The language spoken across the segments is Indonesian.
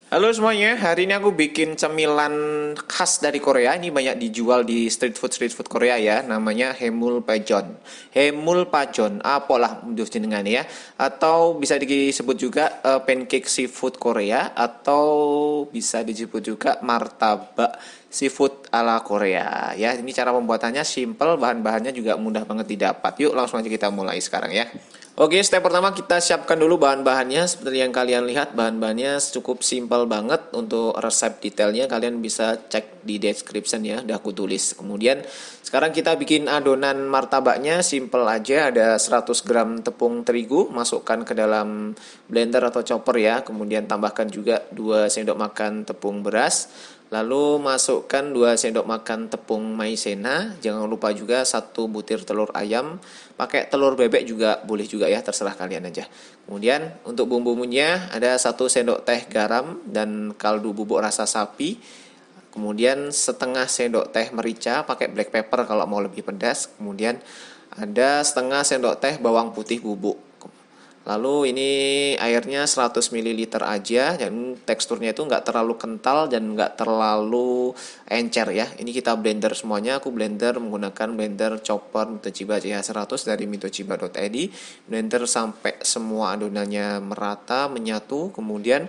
Halo semuanya, hari ini aku bikin cemilan khas dari Korea. Ini banyak dijual di street food Korea ya. Namanya Hemul Pajon. Hemul Pajon, apalah dengan ya. Atau bisa disebut juga pancake seafood Korea atau bisa disebut juga martabak seafood ala Korea ya. Ini cara pembuatannya simple, bahan-bahannya juga mudah banget didapat. Yuk langsung aja kita mulai sekarang ya. Oke, step pertama kita siapkan dulu bahan-bahannya. Seperti yang kalian lihat, bahan-bahannya cukup simpel banget. Untuk resep detailnya kalian bisa cek di description ya, udah aku tulis. Kemudian sekarang kita bikin adonan martabaknya, simple aja. Ada 100 gram tepung terigu, masukkan ke dalam blender atau chopper ya. Kemudian tambahkan juga 2 sendok makan tepung beras. Lalu masukkan 2 sendok makan tepung maizena. Jangan lupa juga 1 butir telur ayam. Pakai telur bebek juga boleh juga ya, terserah kalian aja. Kemudian untuk bumbu-bumbunya ada 1 sendok teh garam dan kaldu bubuk rasa sapi. Kemudian setengah sendok teh merica, pakai black pepper kalau mau lebih pedas. Kemudian ada setengah sendok teh bawang putih bubuk. Lalu ini airnya 100 ml aja, dan teksturnya itu nggak terlalu kental dan nggak terlalu encer ya. Ini kita blender semuanya, aku blender menggunakan blender chopper Toshiba CH100 dari mitoshiba.id. Blender sampai semua adonannya merata, menyatu, kemudian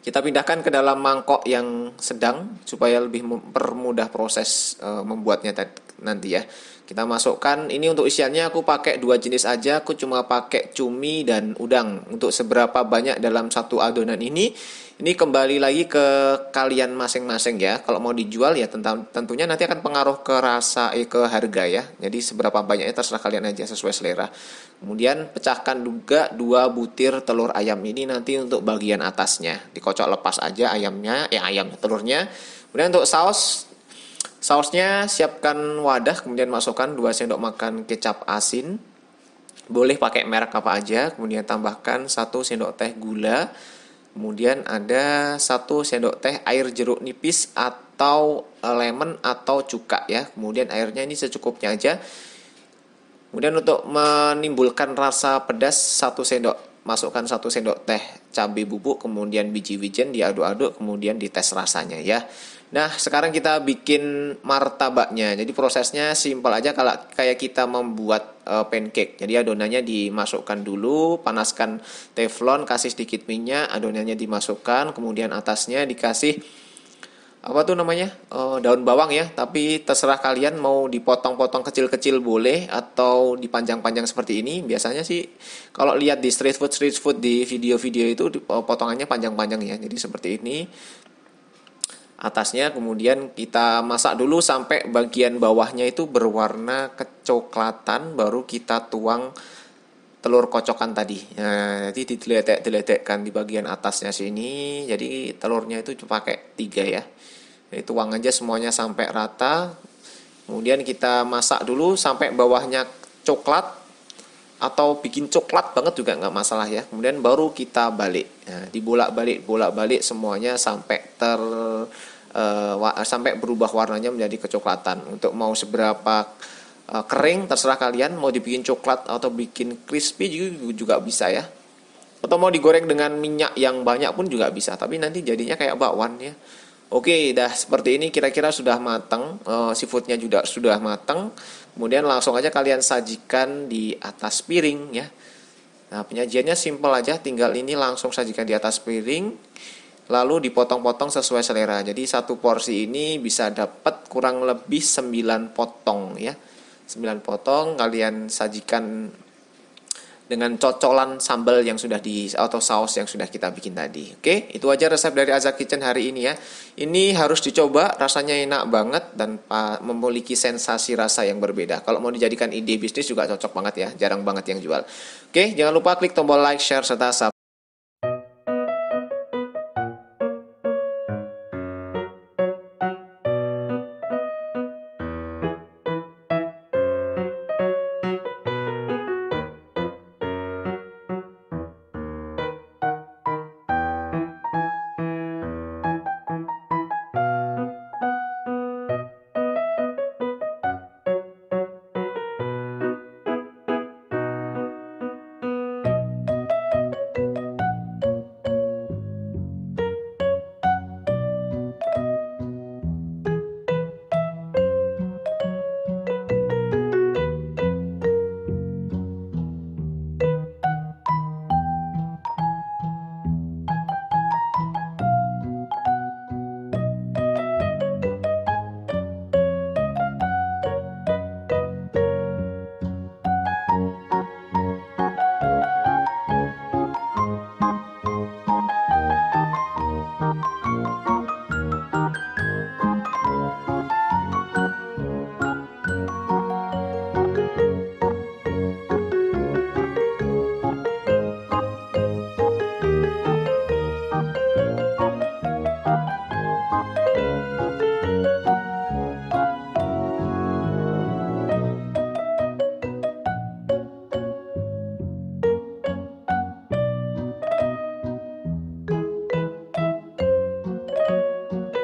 kita pindahkan ke dalam mangkok yang sedang supaya lebih mempermudah proses membuatnya nanti ya. Kita masukkan, ini untuk isiannya aku pakai 2 jenis aja, aku cuma pakai cumi dan udang. Untuk seberapa banyak dalam satu adonan ini kembali lagi ke kalian masing-masing ya. Kalau mau dijual ya tentunya nanti akan pengaruh ke rasa, ke harga ya. Jadi seberapa banyaknya terserah kalian aja sesuai selera. Kemudian pecahkan juga 2 butir telur ayam ini nanti untuk bagian atasnya. Dikocok lepas aja ayamnya, telurnya. Kemudian untuk sausnya siapkan wadah, kemudian masukkan 2 sendok makan kecap asin. Boleh pakai merek apa aja. Kemudian tambahkan 1 sendok teh gula. Kemudian ada 1 sendok teh air jeruk nipis atau lemon atau cuka ya. Kemudian airnya ini secukupnya aja. Kemudian untuk menimbulkan rasa pedas 1 sendok, masukkan 1 sendok teh cabai bubuk, kemudian biji wijen diaduk-aduk, kemudian dites rasanya ya. Nah, sekarang kita bikin martabaknya. Jadi prosesnya simpel aja kalau kayak kita membuat pancake. Jadi adonannya dimasukkan dulu, panaskan teflon, kasih sedikit minyak, adonannya dimasukkan, kemudian atasnya dikasih apa tuh namanya, daun bawang ya, tapi terserah kalian mau dipotong-potong kecil-kecil boleh atau dipanjang-panjang seperti ini. Biasanya sih kalau lihat di street food di video-video itu potongannya panjang-panjang ya, jadi seperti ini atasnya. Kemudian kita masak dulu sampai bagian bawahnya itu berwarna kecoklatan, baru kita tuang telur kocokan tadi. Nah, nanti diledek-ledekkan di bagian atasnya sini. Jadi telurnya itu pakai 3 ya. Jadi tuang aja semuanya sampai rata. Kemudian kita masak dulu sampai bawahnya coklat atau bikin coklat banget juga nggak masalah ya. Kemudian baru kita balik. Nah, dibolak-balik semuanya sampai sampai berubah warnanya menjadi kecoklatan. Untuk mau seberapa kering terserah kalian, mau dibikin coklat atau bikin crispy juga bisa ya, atau mau digoreng dengan minyak yang banyak pun juga bisa, tapi nanti jadinya kayak bakwan ya. Oke, dah seperti ini kira-kira sudah matang, seafoodnya juga sudah matang. Kemudian langsung aja kalian sajikan di atas piring ya. Nah, penyajiannya simple aja, tinggal ini langsung sajikan di atas piring, lalu dipotong-potong sesuai selera. Jadi satu porsi ini bisa dapat kurang lebih 9 potong ya. 9 potong kalian sajikan dengan cocolan sambal yang sudah atau saus yang sudah kita bikin tadi. Oke, itu aja resep dari Azak Kitchen hari ini ya. Ini harus dicoba, rasanya enak banget dan memiliki sensasi rasa yang berbeda. Kalau mau dijadikan ide bisnis juga cocok banget ya, jarang banget yang jual. Oke, jangan lupa klik tombol like, share, serta subscribe.